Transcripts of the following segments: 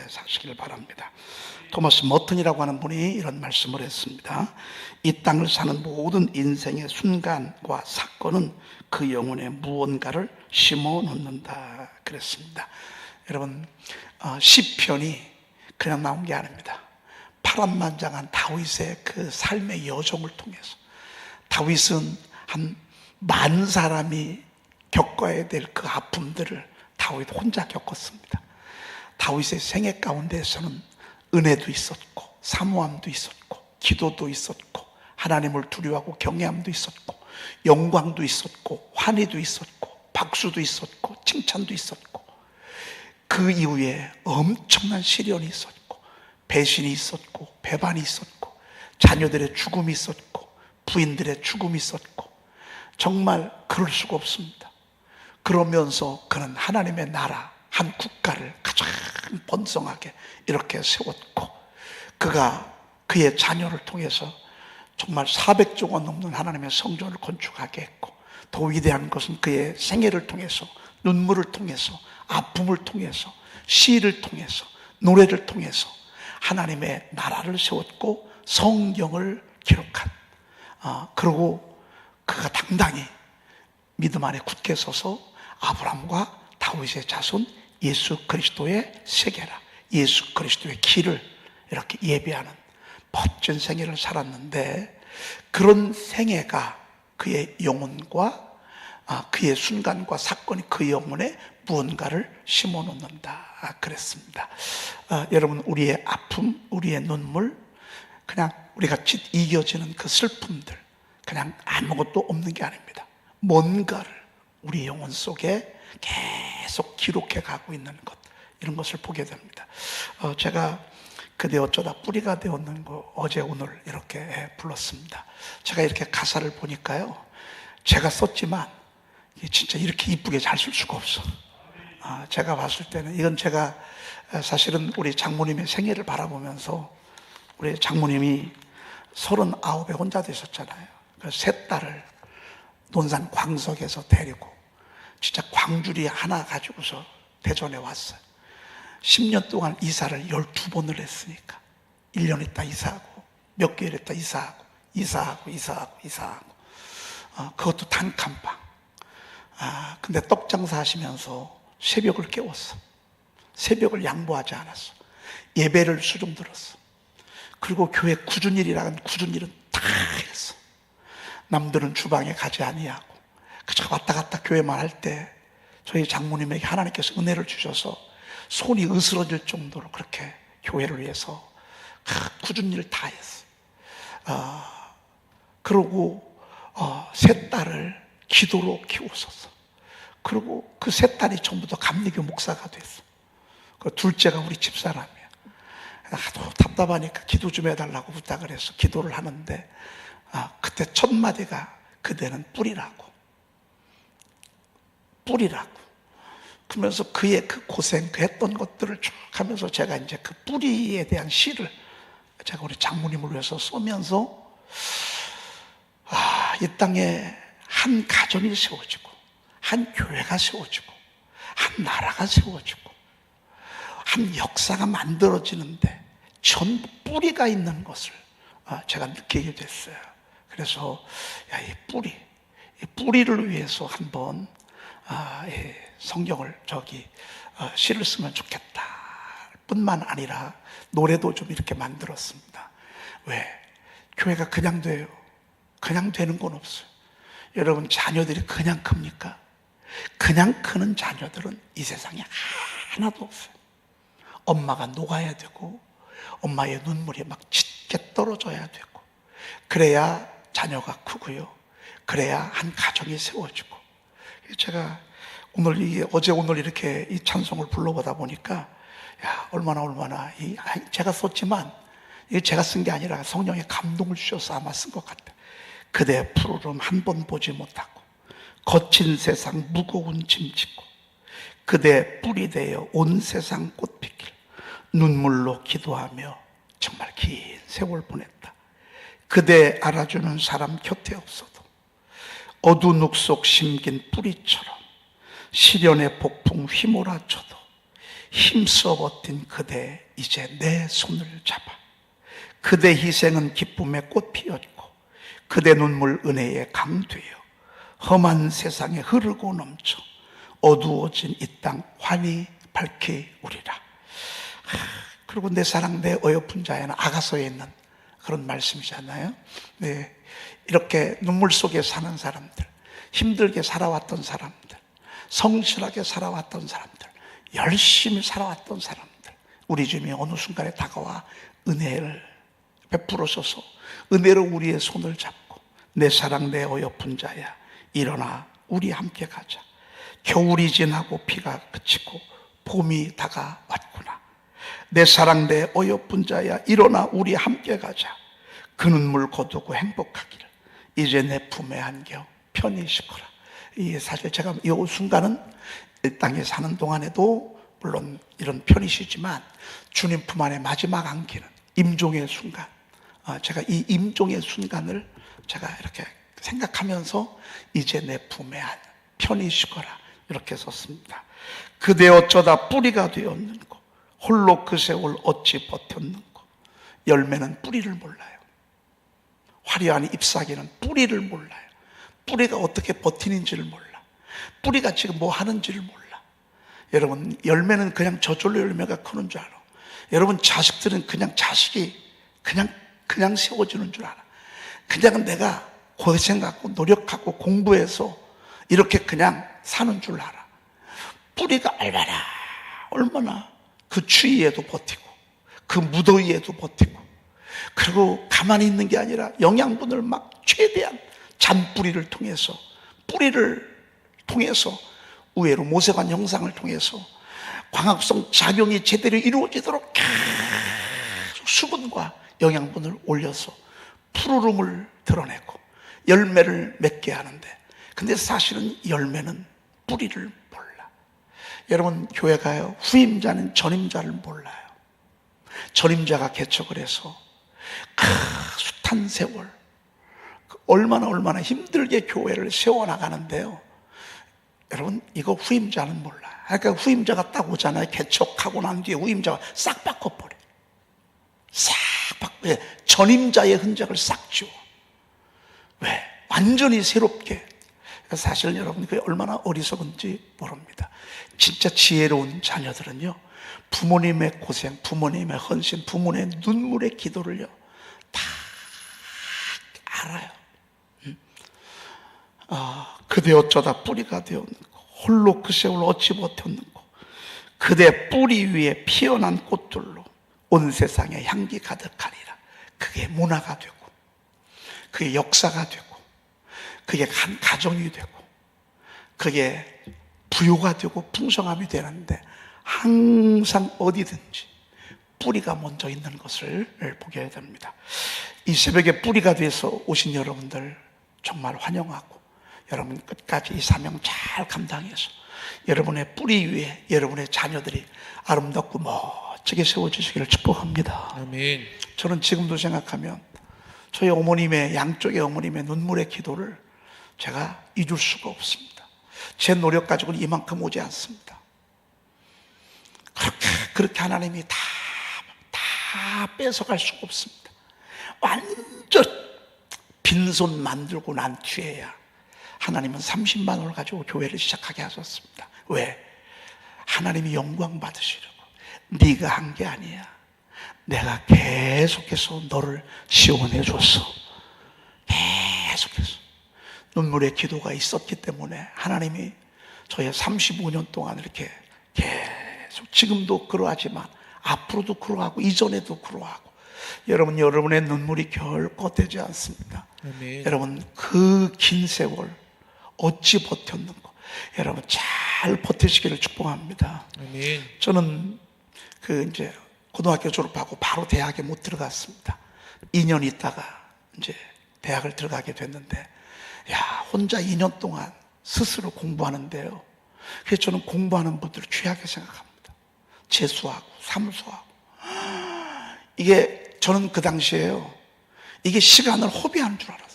사시길 바랍니다. 토마스 머튼이라고 하는 분이 이런 말씀을 했습니다. 이 땅을 사는 모든 인생의 순간과 사건은 그 영혼에 무언가를 심어 놓는다 그랬습니다. 여러분, 시편이 그냥 나온 게 아닙니다. 파란만장한 다윗의 그 삶의 여정을 통해서, 다윗은 한 10,000사람이 겪어야 될 그 아픔들을 다윗 혼자 겪었습니다. 다윗의 생애 가운데에서는 은혜도 있었고, 사모함도 있었고, 기도도 있었고, 하나님을 두려워하고 경외함도 있었고, 영광도 있었고, 환희도 있었고, 박수도 있었고, 칭찬도 있었고, 그 이후에 엄청난 시련이 있었고, 배신이 있었고, 배반이 있었고, 자녀들의 죽음이 있었고, 부인들의 죽음이 있었고, 정말 그럴 수가 없습니다. 그러면서 그는 하나님의 나라, 한 국가를 가장 번성하게 이렇게 세웠고, 그가 그의 자녀를 통해서 정말 400조가 넘는 하나님의 성전을 건축하게 했고, 더 위대한 것은 그의 생애를 통해서, 눈물을 통해서, 아픔을 통해서, 시를 통해서, 노래를 통해서 하나님의 나라를 세웠고 성경을 기록한, 그리고 그가 당당히 믿음 안에 굳게 서서 아브라함과 다윗의 자손 예수 그리스도의 세계라, 예수 그리스도의 길을 이렇게 예배하는 멋진 생애를 살았는데, 그런 생애가 그의 영혼과 그의 순간과 사건이 그 영혼에 무언가를 심어 놓는다 그랬습니다. 여러분, 우리의 아픔, 우리의 눈물, 그냥 우리가 이겨지는 그 슬픔들, 그냥 아무것도 없는 게 아닙니다. 뭔가를 우리 영혼 속에 계속 기록해 가고 있는 것, 이런 것을 보게 됩니다. 제가 그대 어쩌다 뿌리가 되었는 거 어제 오늘 이렇게 불렀습니다. 제가 이렇게 가사를 보니까요, 제가 썼지만 진짜 이렇게 이쁘게 잘 쓸 수가 없어. 제가 봤을 때는 이건 제가 사실은 우리 장모님의 생애를 바라보면서, 우리 장모님이 39에 혼자 되셨잖아요. 그래서 세 딸을 논산 광석에서 데리고 진짜 광주리 하나 가지고서 대전에 왔어요. 10년 동안 이사를 12번을 했으니까 1년 있다 이사하고, 몇 개월 있다 이사하고, 그것도 단칸방. 근데 떡장사 하시면서 새벽을 깨웠어. 새벽을 양보하지 않았어. 예배를 수종 들었어. 그리고 교회 굳은 일이라는 굳은 일은 다 했어. 남들은 주방에 가지 아니하고 그저 왔다 갔다 교회만 할 때 저희 장모님에게 하나님께서 은혜를 주셔서 손이 으스러질 정도로 그렇게 교회를 위해서 굳은 일을 다 했어. 그러고 세 딸을 기도로 키웠었어. 그리고 그 세 딸이 전부 다 감리교 목사가 됐어. 그 둘째가 우리 집사람이야. 하도 답답하니까 기도 좀 해달라고 부탁을 해서 기도를 하는데, 그때 첫 마디가 그대는 뿌리라고. 그러면서 그의 그 고생, 그 했던 것들을 쭉 하면서 제가 이제 그 뿌리에 대한 시를 제가 우리 장모님을 위해서 쓰면서, 이 땅에 한 가정이 세워지고, 한 교회가 세워지고, 한 나라가 세워지고, 한 역사가 만들어지는데 전부 뿌리가 있는 것을 제가 느끼게 됐어요. 그래서 이 뿌리를 위해서 한번 성경을 시를 쓰면 좋겠다 뿐만 아니라 노래도 좀 이렇게 만들었습니다. 왜? 교회가 그냥 돼요? 그냥 되는 건 없어요. 여러분, 자녀들이 그냥 큽니까? 그냥 크는 자녀들은 이 세상에 하나도 없어요. 엄마가 녹아야 되고, 엄마의 눈물이 막 짙게 떨어져야 되고, 그래야 자녀가 크고요, 그래야 한 가정이 세워지고. 제가 어제 오늘 이렇게 이 찬송을 불러보다 보니까, 얼마나 제가 썼지만 이게 제가 쓴 게 아니라 성령의 감동을 주셔서 아마 쓴 것 같아요. 그대 푸르름 한 번 보지 못하고 거친 세상 무거운 짐 짓고, 그대 뿌리 되어 온 세상 꽃 피길 눈물로 기도하며 정말 긴 세월 보냈다. 그대 알아주는 사람 곁에 없어도 어두운 옥 속 심긴 뿌리처럼 시련의 폭풍 휘몰아쳐도 힘써 버틴 그대 이제 내 손을 잡아. 그대 희생은 기쁨의 꽃 피었고 그대 눈물 은혜의 강 되어 험한 세상에 흐르고 넘쳐 어두워진 이 땅 환히 밝히우리라. 그리고 내 사랑 내 어여쁜 자에는 아가서에 있는 그런 말씀이잖아요. 네, 이렇게 눈물 속에 사는 사람들, 힘들게 살아왔던 사람들, 성실하게 살아왔던 사람들, 열심히 살아왔던 사람들, 우리 주님이 어느 순간에 다가와 은혜를 베풀어서서 은혜로 우리의 손을 잡고 내 사랑 내 어여쁜 자야 일어나 우리 함께 가자. 겨울이 지나고 비가 그치고 봄이 다가왔구나. 내 사랑 내 어여쁜 자야 일어나 우리 함께 가자. 그 눈물 거두고 행복하기를 이제 내 품에 안겨 편히 쉬거라. 이 사실 제가 이 순간은 이 땅에 사는 동안에도 물론 이런 편히 쉬지만 주님 품 안에 마지막 안기는 임종의 순간, 제가 이 임종의 순간을 제가 이렇게 생각하면서 이제 내 품에 안 편히 쉬거라 이렇게 썼습니다. 그대 어쩌다 뿌리가 되었는고 홀로 그 세월 어찌 버텼는고. 열매는 뿌리를 몰라요. 화려한 잎사귀는 뿌리를 몰라요. 뿌리가 어떻게 버티는지를 몰라. 뿌리가 지금 뭐 하는지를 몰라. 여러분, 열매는 그냥 저절로 열매가 크는 줄 알아. 여러분, 자식들은 그냥 자식이 그냥 세워지는 줄 알아. 그냥 내가 고생하고 노력하고 공부해서 이렇게 그냥 사는 줄 알아. 뿌리가 얼마나 그 추위에도 버티고 그 무더위에도 버티고, 그리고 가만히 있는 게 아니라 영양분을 막 최대한 잔뿌리를 통해서, 뿌리를 통해서, 의외로 모세관 형상을 통해서 광합성 작용이 제대로 이루어지도록 계속 수분과 영양분을 올려서 푸르름을 드러내고 열매를 맺게 하는데, 근데 사실은 열매는 뿌리를 몰라. 여러분, 교회가요, 후임자는 전임자를 몰라요. 전임자가 개척을 해서 숱한 세월 얼마나 힘들게 교회를 세워나가는데요, 여러분, 이거 후임자는 몰라. 그러니까 후임자가 딱 오잖아요. 개척하고 난 뒤에 후임자가 싹 바꿔버려. 싹 바꿔. 전임자의 흔적을 싹 지워. 왜? 완전히 새롭게. 사실 여러분, 그게 얼마나 어리석은지 모릅니다. 진짜 지혜로운 자녀들은요, 부모님의 고생, 부모님의 헌신, 부모님의 눈물의 기도를요 다 알아요. 그대 어쩌다 뿌리가 되었는고 홀로 그 세월 어찌 버텼는고. 그대 뿌리 위에 피어난 꽃들로 온 세상에 향기 가득하리라. 그게 문화가 되고, 그게 역사가 되고, 그게 한 가정이 되고, 그게 부유가 되고 풍성함이 되는데, 항상 어디든지 뿌리가 먼저 있는 것을 보게 됩니다. 이 새벽에 뿌리가 돼서 오신 여러분들 정말 환영하고, 여러분 끝까지 이 사명 잘 감당해서 여러분의 뿌리 위에 여러분의 자녀들이 아름답고 멋지게 세워지시기를 축복합니다. 아멘. 저는 지금도 생각하면 저희 어머님의, 양쪽의 어머님의 눈물의 기도를 제가 잊을 수가 없습니다. 제 노력 가지고는 이만큼 오지 않습니다. 그렇게 하나님이 다 뺏어갈 수가 없습니다. 완전 빈손 만들고 난 뒤에야 하나님은 30만 원을 가지고 교회를 시작하게 하셨습니다. 왜? 하나님이 영광 받으시려고. 네가 한 게 아니야. 내가 계속해서 너를 지원해 줬어. 계속해서 눈물의 기도가 있었기 때문에 하나님이 저의 35년 동안 이렇게 계속, 지금도 그러하지만 앞으로도 그러하고 이전에도 그러하고, 여러분의 눈물이 결코 떼지 않습니다. 아멘. 여러분, 그 긴 세월 어찌 버텼는고. 여러분 잘 버티시기를 축복합니다. 아멘. 저는 이제 고등학교 졸업하고 바로 대학에 못 들어갔습니다. 2년 있다가 이제 대학을 들어가게 됐는데, 혼자 2년 동안 스스로 공부하는데요, 그래서 저는 공부하는 분들을 귀하게 생각합니다. 재수하고 사무소하고. 이게 저는 그 당시에요, 이게 시간을 허비하는 줄 알았어요.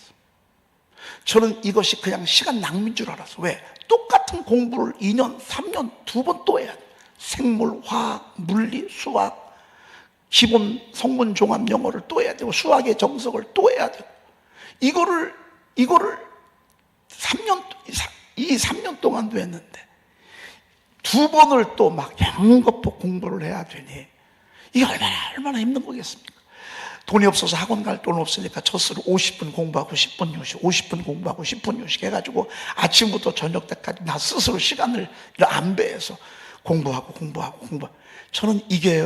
저는 이것이 그냥 시간 낭비인 줄 알았어요. 왜? 똑같은 공부를 2년, 3년, 2번 또 해야 돼. 생물, 화학, 물리, 수학, 기본 성문 종합 영어를 또 해야 되고 수학의 정석을 또 해야 되고 이거를 3년 동안도 했는데 2번을 또 막 양급폭 공부를 해야 되니 이게 얼마나 힘든 거겠습니까? 돈이 없어서 학원 갈 돈 없으니까 저 스스로 50분 공부하고 10분 휴식, 50분 공부하고 10분 휴식 해가지고 아침부터 저녁 때까지 나 스스로 시간을 안배해서 공부하고. 저는 이게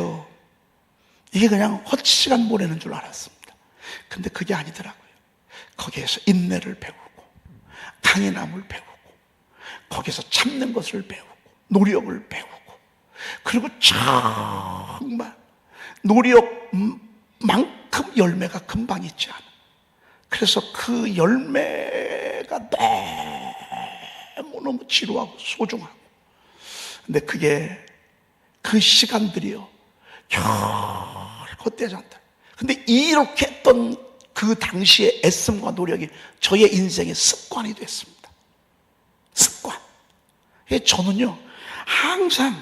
그냥 헛시간 보내는 줄 알았습니다. 근데 그게 아니더라고요. 거기에서 인내를 배우고 강인함을 배우고 거기서 참는 것을 배우고 노력을 배우고 그리고 정말 노력만큼 열매가 금방 있지 않아. 그래서 그 열매가 너무너무 지루하고 소중하고 근데 그게 그 시간들이요 헛되지 않다. 근데 이렇게 했던 그 당시의 애씀과 노력이 저의 인생의 습관이 됐습니다. 습관. 저는요 항상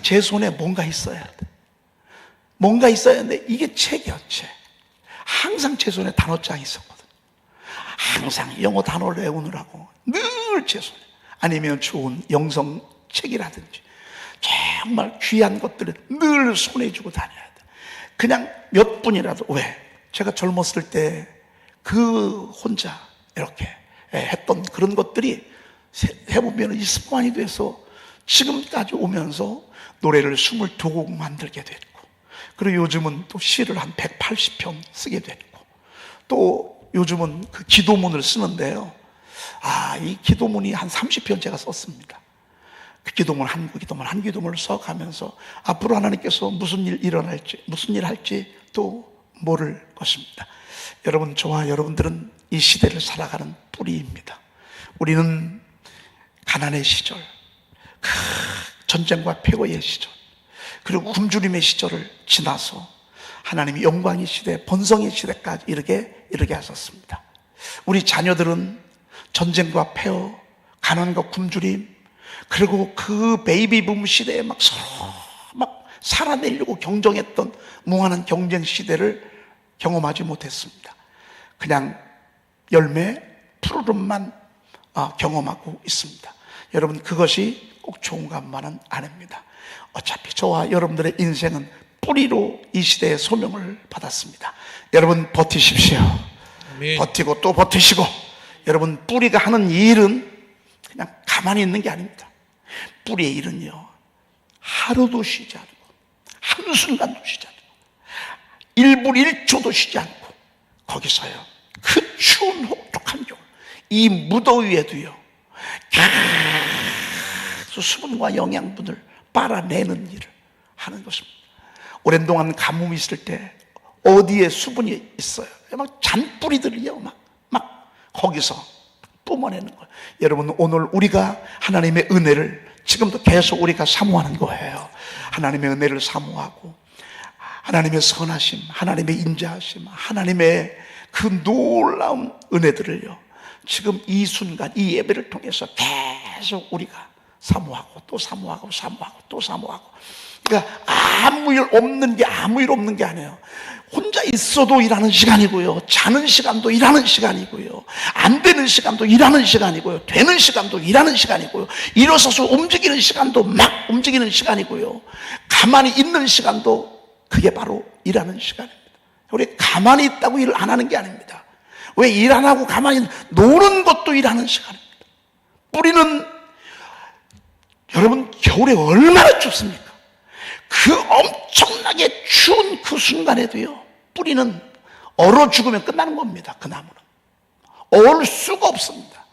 제 손에 뭔가 있어야 돼. 뭔가 있어야 하는데 이게 책이야, 책. 항상 제 손에 단어장이 있었거든. 항상 영어 단어를 외우느라고 늘 제 손에 아니면 좋은 영성 책이라든지 정말 귀한 것들을 늘 손에 쥐고 다녀야 돼. 그냥 몇 분이라도. 왜? 제가 젊었을 때 그 혼자 이렇게 했던 그런 것들이 해보면 이 습관이 돼서 지금까지 오면서 노래를 22곡 만들게 됐고 그리고 요즘은 또 시를 한 180편 쓰게 됐고 또 요즘은 그 기도문을 쓰는데요. 이 기도문이 한 30편 제가 썼습니다. 그 기도문 한 기도문을 써가면서 앞으로 하나님께서 무슨 일 일어날지 무슨 일 할지 또 모를 것입니다. 여러분, 저와 여러분들은 이 시대를 살아가는 뿌리입니다. 우리는 가난의 시절, 전쟁과 폐허의 시절, 그리고 굶주림의 시절을 지나서 하나님이 영광의 시대, 번성의 시대까지 이르게 하셨습니다. 우리 자녀들은 전쟁과 폐허, 가난과 굶주림, 그리고 그 베이비붐 시대에 막 서로 막 살아내려고 경쟁했던 무한한 경쟁 시대를 경험하지 못했습니다. 그냥 열매, 푸르름만 경험하고 있습니다. 여러분, 그것이 꼭 좋은가만은 아닙니다. 어차피 저와 여러분들의 인생은 뿌리로 이 시대의 소명을 받았습니다. 여러분 버티십시오. 아멘. 버티고 또 버티시고. 여러분, 뿌리가 하는 일은 그냥 가만히 있는 게 아닙니다. 뿌리의 일은요 하루도 쉬지 않고 한순간도 쉬지 않고 1분 1초도 쉬지 않고 거기서요 그 추운 혹독한 겨울 이 무더위에도요 계속 수분과 영양분을 빨아내는 일을 하는 것입니다. 오랜 동안 가뭄이 있을 때 어디에 수분이 있어요? 막 잔뿌리들이요 막 거기서 뿜어내는 거예요. 여러분, 오늘 우리가 하나님의 은혜를 지금도 계속 우리가 사모하는 거예요. 하나님의 은혜를 사모하고 하나님의 선하심, 하나님의 인자하심, 하나님의 그 놀라운 은혜들을요 지금 이 순간 이 예배를 통해서 계속 우리가 사모하고 또 사모하고 또 사모하고. 그러니까 아무 일 없는 게 아니에요. 혼자 있어도 일하는 시간이고요, 자는 시간도 일하는 시간이고요, 안 되는 시간도 일하는 시간이고요, 되는 시간도 일하는 시간이고요, 일어서서 움직이는 시간도 막 움직이는 시간이고요, 가만히 있는 시간도 그게 바로 일하는 시간입니다. 우리 가만히 있다고 일을 안 하는 게 아닙니다. 왜 일 안 하고 가만히 노는 것도 일하는 시간입니다. 뿌리는 여러분 겨울에 얼마나 춥습니까? 그 엄청나게 추운 그 순간에도요 뿌리는 얼어 죽으면 끝나는 겁니다. 그 나무는 얼 수가 없습니다.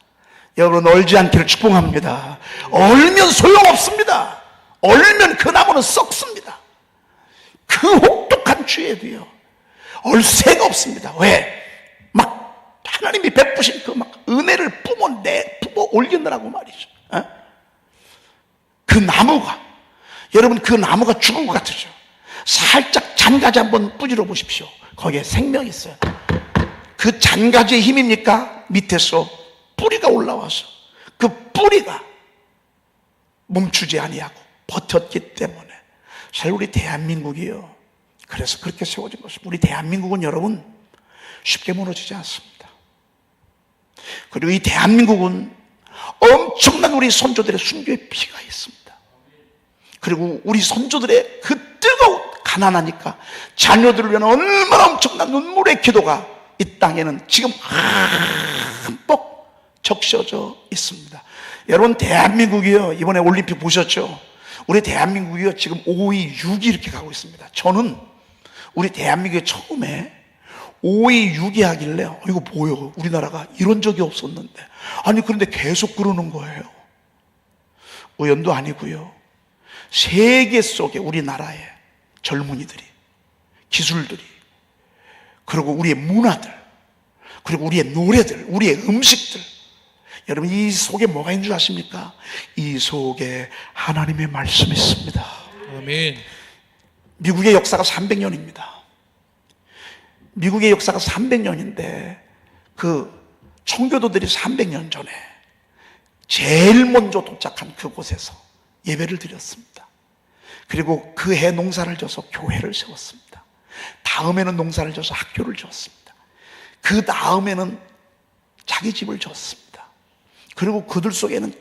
여러분, 얼지 않기를 축복합니다. 얼면 소용없습니다. 얼면 그 나무는 썩습니다. 그 혹독한 추위에도요 얼 새가 없습니다. 왜? 막 하나님이 베푸신 그 막 은혜를 뿜어 올리느라고 말이죠. 그 나무가, 여러분, 그 나무가 죽은 것 같으죠? 살짝 잔가지 한번 뿌리러 보십시오. 거기에 생명이 있어요. 그 잔가지의 힘입니까? 밑에서 뿌리가 올라와서 그 뿌리가 멈추지 아니하고 버텼기 때문에 사실 우리 대한민국이요, 그래서 그렇게 세워진 것입니다. 우리 대한민국은 여러분 쉽게 무너지지 않습니다. 그리고 이 대한민국은 엄청난 우리 선조들의 순교의 피가 있습니다. 그리고 우리 선조들의 그 뜨거운, 가난하니까 자녀들을 위한 얼마나 엄청난 눈물의 기도가 이 땅에는 지금 흠뻑 적셔져 있습니다. 여러분, 대한민국이요, 이번에 올림픽 보셨죠? 우리 대한민국이요 지금 5위, 6위 이렇게 가고 있습니다. 저는 우리 대한민국이 처음에 5위, 6위 하길래 이거 뭐요? 우리나라가 이런 적이 없었는데, 아니 그런데 계속 그러는 거예요. 우연도 아니고요, 세계 속에 우리나라의 젊은이들이, 기술들이, 그리고 우리의 문화들, 그리고 우리의 노래들, 우리의 음식들, 여러분 이 속에 뭐가 있는 줄 아십니까? 이 속에 하나님의 말씀이 있습니다. 아멘. 미국의 역사가 300년입니다. 미국의 역사가 300년인데 그 청교도들이 300년 전에 제일 먼저 도착한 그곳에서 예배를 드렸습니다. 그리고 그 해 농사를 져서 교회를 세웠습니다. 다음에는 농사를 져서 학교를 지었습니다. 그 다음에는 자기 집을 지었습니다. 그리고 그들 속에는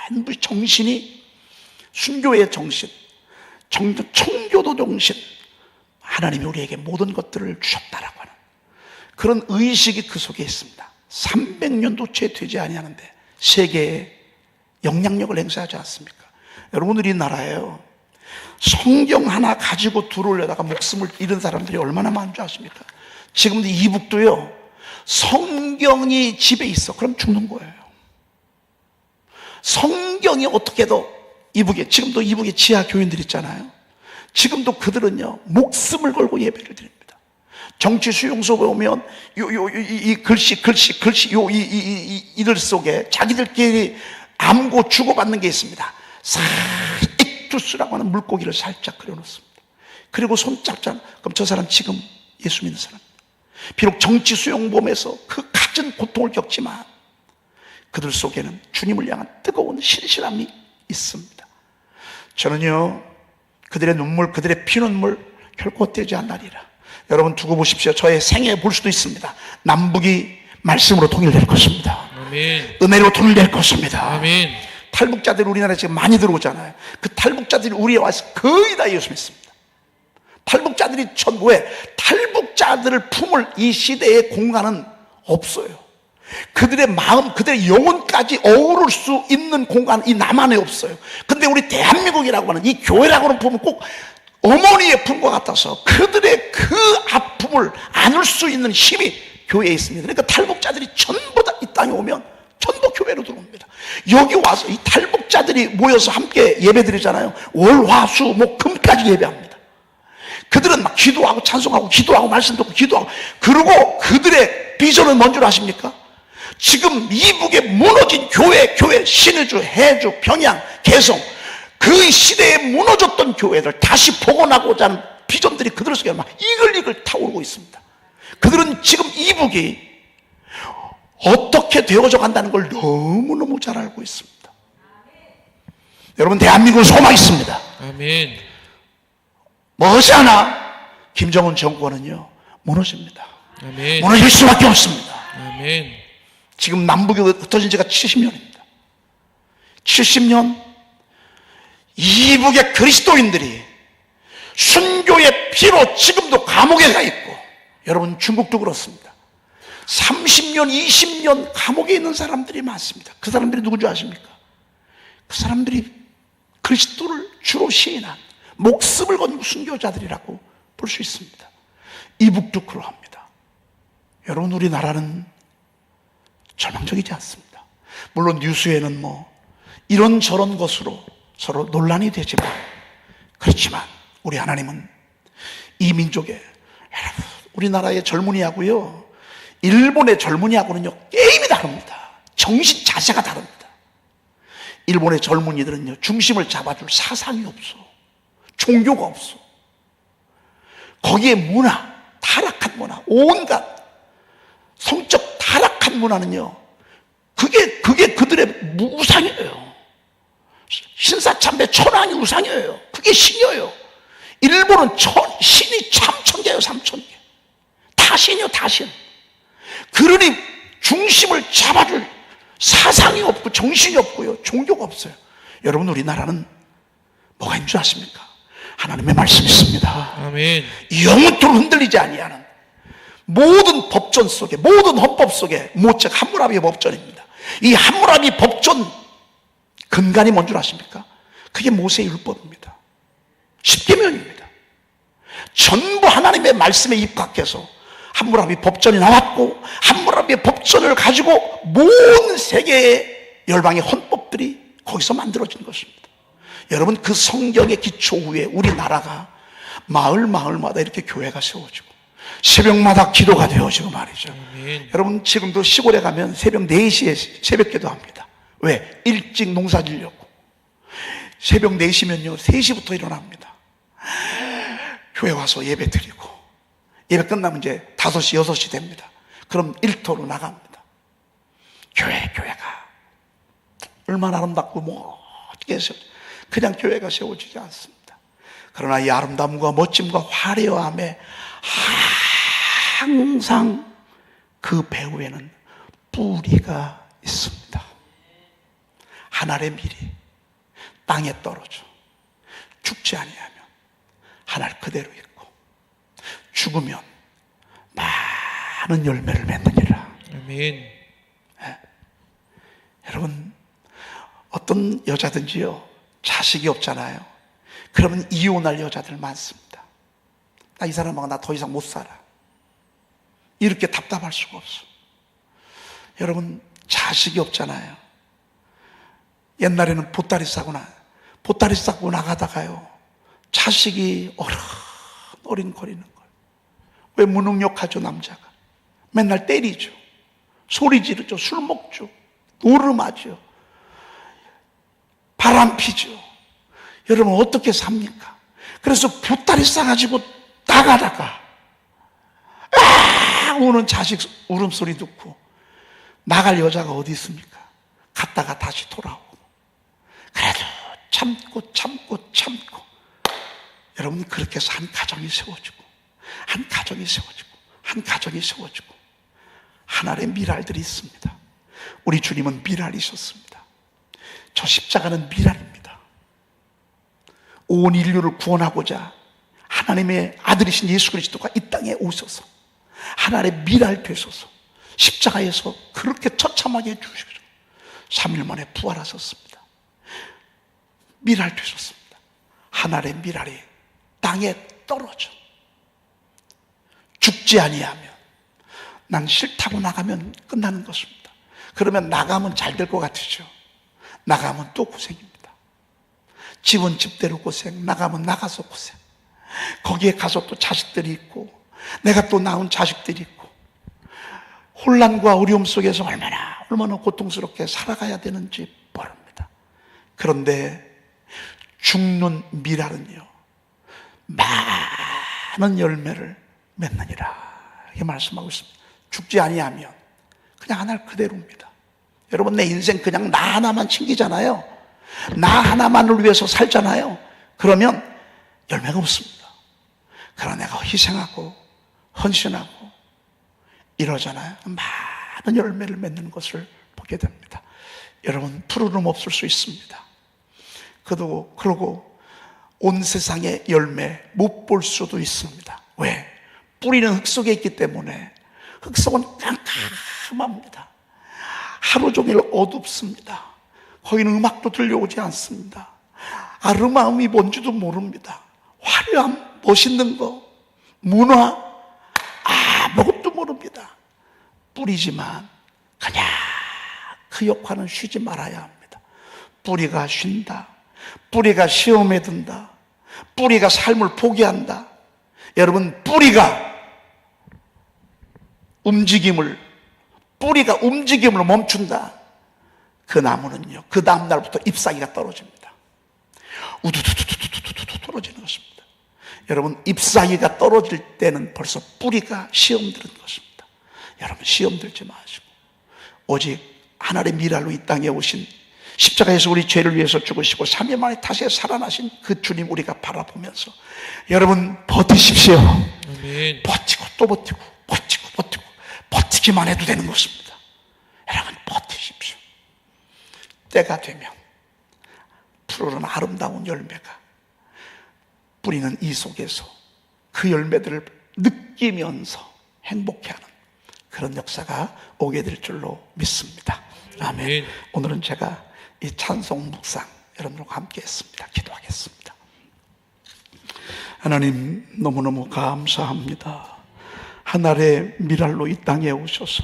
전부 정신이 순교의 정신, 청교도 정신, 하나님이 우리에게 모든 것들을 주셨다라고 하는 그런 의식이 그 속에 있습니다. 300년도 채 되지 아니하는데 세계에 영향력을 행사하지 않습니까? 여러분, 우리나라에요, 성경 하나 가지고 들어오려다가 목숨을 잃은 사람들이 얼마나 많은 줄 아십니까? 지금도 이북도요, 성경이 집에 있어, 그럼 죽는 거예요. 성경이 어떻게도 이북에, 지금도 이북에 지하 교인들 있잖아요. 지금도 그들은요 목숨을 걸고 예배를 드립니다. 정치 수용소에 오면 이 글씨 이들 속에 자기들끼리 암고 주고받는 게 있습니다. 익투스라고 하는 물고기를 살짝 그려놓습니다. 그리고 손 잡잖아. 그럼 저 사람 지금 예수 믿는 사람. 비록 정치 수용범에서 그 갖은 고통을 겪지만 그들 속에는 주님을 향한 뜨거운 신실함이 있습니다. 저는요 그들의 눈물, 그들의 피눈물 결코 헛되지 않으리라. 여러분 두고 보십시오. 저의 생애 볼 수도 있습니다. 남북이 말씀으로 통일될 것입니다. 아멘. 은혜로 통일될 것입니다. 아멘. 탈북자들이 우리나라에 지금 많이 들어오잖아요. 그 탈북자들이 우리에 와서 거의 다 예수 믿습니다. 탈북자들이 왜? 탈북자들을 품을 이 시대의 공간은 없어요. 그들의 마음, 그들의 영혼까지 어우를 수 있는 공간 이 남한에 없어요. 근데 우리 대한민국이라고 하는 이 교회라고 하는 품은 꼭 어머니의 품과 같아서 그들의 그 아픔을 안을 수 있는 힘이 교회에 있습니다. 그러니까 탈북자들이 전부 다 이 땅에 오면 전부 교회로 들어옵니다. 여기 와서 이 탈북자들이 모여서 함께 예배 드리잖아요. 월, 화, 수, 목, 금까지 예배합니다. 그들은 막 기도하고 찬송하고 기도하고 말씀 듣고 기도하고, 그리고 그들의 비전은 뭔 줄 아십니까? 지금 이북에 무너진 교회, 신의주, 해주, 평양, 개성, 그 시대에 무너졌던 교회들 다시 복원하고자 하는 비전들이 그들 속에 막 이글이글 타오르고 있습니다. 그들은 지금 이북이 어떻게 되어져 간다는 걸 너무너무 잘 알고 있습니다. 여러분, 대한민국은 소망이 있습니다. 아멘. 머지않아 김정은 정권은요 무너집니다. 아멘. 무너질 수밖에 없습니다. 아멘. 지금 남북이 흩어진 지가 70년입니다. 70년 이북의 그리스도인들이 순교의 피로 지금도 감옥에 가 있고, 여러분 중국도 그렇습니다. 30년, 20년 감옥에 있는 사람들이 많습니다. 그 사람들이 누군지 아십니까? 그 사람들이 그리스도를 주로 시인한 목숨을 건 순교자들이라고 볼 수 있습니다. 이북도 그러합니다. 여러분, 우리나라는 절망적이지 않습니다. 물론 뉴스에는 뭐 이런저런 것으로 서로 논란이 되지만, 그렇지만 우리 하나님은 이 민족의, 여러분, 우리나라의 젊은이하고요 일본의 젊은이하고는요 게임이 다릅니다. 정신 자세가 다릅니다. 일본의 젊은이들은요 중심을 잡아줄 사상이 없어. 종교가 없어. 거기에 문화, 타락한 문화, 온갖 성적 타락한 문화는요 그게 그들의 우상이에요. 신사참배 천왕이 우상이에요. 그게 신이에요. 일본은 신이 참 천개예요. 3,000개. 다 신이요, 다 신. 그러니 중심을 잡아줄 사상이 없고 정신이 없고요, 종교가 없어요. 여러분, 우리나라는 뭐가 있는 줄 아십니까? 하나님의 말씀이 있습니다. 아멘. 영원토록 흔들리지 아니하는 모든 법전 속에, 모든 헌법 속에 모책 함무라비 법전입니다. 이 함무라비 법전 근간이 뭔 줄 아십니까? 그게 모세의 율법입니다. 십계명입니다. 전부 하나님의 말씀에 입각해서 함무라비 법전이 나왔고, 함무라비 법전을 가지고 모든 세계의 열방의 헌법들이 거기서 만들어진 것입니다. 여러분, 그 성경의 기초 위에 우리나라가 마을마다 이렇게 교회가 세워지고 새벽마다 기도가 되어지고 말이죠. 아멘. 여러분, 지금도 시골에 가면 새벽 4시에 새벽 기도합니다. 왜? 일찍 농사 지려고. 새벽 4시면요 3시부터 일어납니다. 교회 와서 예배 드리고, 예배 끝나면 이제 5시 6시 됩니다. 그럼 일터로 나갑니다. 교회가 얼마나 아름답고 멋지게 그냥 교회가 세워지지 않습니다. 그러나 이 아름다움과 멋짐과 화려함에 항상 그 배후에는 뿌리가 있습니다. 하늘의 밀이 땅에 떨어져 죽지 아니하면 하늘 그대로 있고, 죽으면 많은 열매를 맺느니라. 아멘. 여러분, 어떤 여자든지요 자식이 없잖아요. 그러면 이혼할 여자들 많습니다. 나 이 사람하고 나 더 이상 못 살아. 이렇게 답답할 수가 없어. 여러분, 자식이 없잖아요. 옛날에는 보따리 싸고 나가다가요 자식이 어린거리는 걸. 왜 무능력하죠? 남자가 맨날 때리죠, 소리 지르죠, 술 먹죠, 노름하죠, 바람 피죠. 여러분, 어떻게 삽니까? 그래서 보따리 싸가지고 나가다가 우는 자식 울음소리 듣고 나갈 여자가 어디 있습니까? 갔다가 다시 돌아오고. 그래도 참고 여러분, 그렇게 해서 한 가정이 세워지고 한 가정이 세워지고 하늘의 미랄들이 있습니다. 우리 주님은 미랄이셨습니다. 저 십자가는 미랄입니다. 온 인류를 구원하고자 하나님의 아들이신 예수 그리스도가 이 땅에 오셔서 하나님의 미랄 되셔서 십자가에서 그렇게 처참하게 해주시고 3일 만에 부활하셨습니다. 미랄 되셨습니다. 하늘의 미랄이 땅에 떨어져 죽지 아니하면, 난 싫다고 나가면 끝나는 것입니다. 그러면 나가면 잘 될 것 같으죠? 나가면 또 고생입니다. 집은 집대로 고생, 나가면 나가서 고생. 거기에 가서 또 자식들이 있고, 내가 또 낳은 자식들이 있고, 혼란과 어려움 속에서 얼마나 고통스럽게 살아가야 되는지 모릅니다. 그런데 죽는 미랄은요 많은 열매를 맺느니라, 이렇게 말씀하고 있습니다. 죽지 아니하면 그냥 하늘 그대로입니다. 여러분, 내 인생 그냥 나 하나만 챙기잖아요. 나 하나만을 위해서 살잖아요. 그러면 열매가 없습니다. 그러나 내가 희생하고 헌신하고 이러잖아요. 많은 열매를 맺는 것을 보게 됩니다. 여러분, 푸르름 없을 수 있습니다. 그러고 온 세상의 열매 못 볼 수도 있습니다. 왜? 뿌리는 흙 속에 있기 때문에. 흙 속은 깜깜합니다. 하루 종일 어둡습니다. 거기는 음악도 들려오지 않습니다. 아름다움이 뭔지도 모릅니다. 화려함, 멋있는 거, 문화, 아무것도 모릅니다. 뿌리지만 그냥 그 역할은 쉬지 말아야 합니다. 뿌리가 쉰다, 뿌리가 시험에 든다, 뿌리가 삶을 포기한다. 여러분, 뿌리가 움직임을 멈춘다. 그 나무는요, 그 다음 날부터 잎사귀가 떨어집니다. 우두두두두두두두 떨어지는 것입니다. 여러분, 잎사귀가 떨어질 때는 벌써 뿌리가 시험 들은 것입니다. 여러분, 시험 들지 마시고 오직 하늘의 미랄로 이 땅에 오신 십자가에서 우리 죄를 위해서 죽으시고 3일 만에 다시 살아나신 그 주님 우리가 바라보면서 여러분 버티십시오. 아멘. 버티고 또 버티고 버티기만 해도 되는 것입니다. 여러분 버티십시오. 때가 되면 푸르른 아름다운 열매가 뿌리는 이 속에서 그 열매들을 느끼면서 행복해하는 그런 역사가 오게 될 줄로 믿습니다. 아멘. 오늘은 제가 이 찬송 묵상 여러분들과 함께 했습니다. 기도하겠습니다. 하나님 너무너무 감사합니다. 하늘의 미랄로 이 땅에 오셔서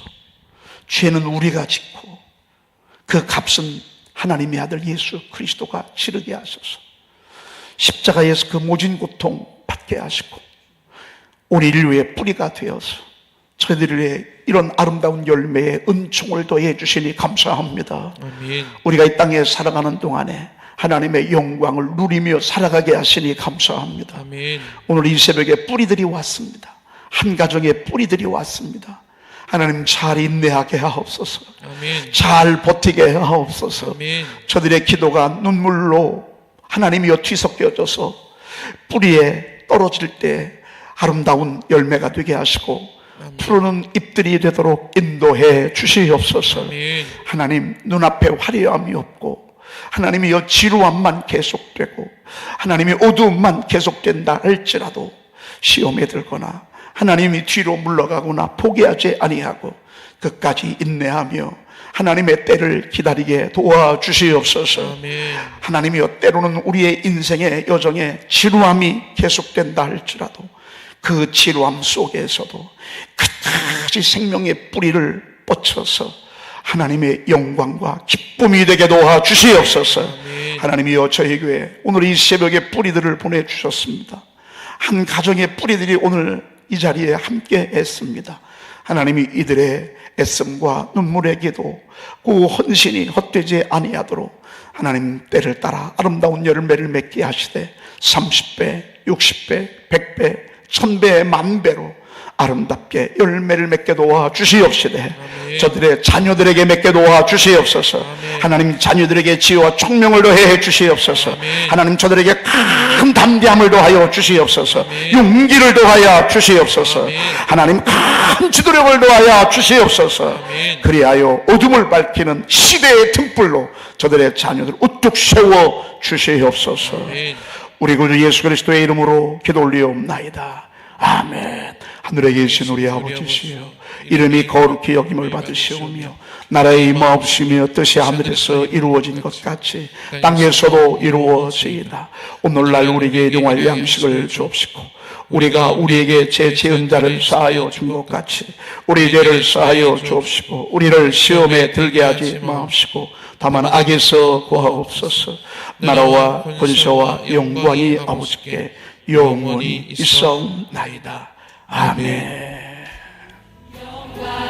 죄는 우리가 짓고 그 값은 하나님의 아들 예수 그리스도가 치르게 하셔서 십자가에서 그 모진 고통 받게 하시고 우리 인류의 뿌리가 되어서 저희들의 이런 아름다운 열매에 은총을 더해 주시니 감사합니다. 아멘. 우리가 이 땅에 살아가는 동안에 하나님의 영광을 누리며 살아가게 하시니 감사합니다. 아멘. 오늘 이 새벽에 뿌리들이 왔습니다. 한 가정의 뿌리들이 왔습니다. 하나님 잘 인내하게 하옵소서. 아멘. 잘 버티게 하옵소서. 아멘. 저들의 저들의 기도가 눈물로 하나님이여 뒤섞여져서 뿌리에 떨어질 때 아름다운 열매가 되게 하시고 푸르는 잎들이 되도록 인도해 주시옵소서. 아멘. 하나님 눈앞에 화려함이 없고 하나님이여 지루함만 계속되고 하나님의 어두움만 계속된다 할지라도 시험에 들거나 하나님이 뒤로 물러가거나 포기하지 아니하고 끝까지 인내하며 하나님의 때를 기다리게 도와주시옵소서. 아멘. 하나님이여 때로는 우리의 인생의 여정에 지루함이 계속된다 할지라도 그 지루함 속에서도 끝까지 생명의 뿌리를 뻗쳐서 하나님의 영광과 기쁨이 되게 도와주시옵소서. 아멘. 하나님이여 저희 교회 오늘 이 새벽에 뿌리들을 보내주셨습니다. 한 가정의 뿌리들이 오늘 이 자리에 함께 했습니다. 하나님이 이들의 애씀과 눈물의 기도 그 헌신이 헛되지 아니하도록 하나님 때를 따라 아름다운 열매를 맺게 하시되 30배, 60배, 100배, 1000배, 만배로 아름답게 열매를 맺게 도와주시옵시되 아멘. 저들의 자녀들에게 맺게 도와주시옵소서. 아멘. 하나님 자녀들에게 지혜와 총명을 더해 주시옵소서. 아멘. 하나님 저들에게 큰 담대함을 더하여 주시옵소서. 아멘. 용기를 더하여 주시옵소서. 아멘. 하나님 큰 지도력을 더하여 주시옵소서. 아멘. 그리하여 어둠을 밝히는 시대의 등불로 저들의 자녀들 우뚝 세워 주시옵소서. 아멘. 우리 구주 예수 그리스도의 이름으로 기도 올리옵나이다. 아멘. 하늘에 계신 우리 아버지시여 이름이 거룩히 여김을 받으시오며 나라의 임하옵시며 뜻이 하늘에서 이루어진 것 같이 땅에서도 이루어지이다. 오늘날 우리에게 일용할 양식을 주옵시고 우리가 우리에게 제 지은 자를 사하여 준 것 같이 우리 죄를 사하여 주옵시고 우리를 시험에 들게 하지 마옵시고 다만 악에서 구하옵소서. 나라와 권세와 영광이 아버지께 영원히 있사옵나이다. 아멘.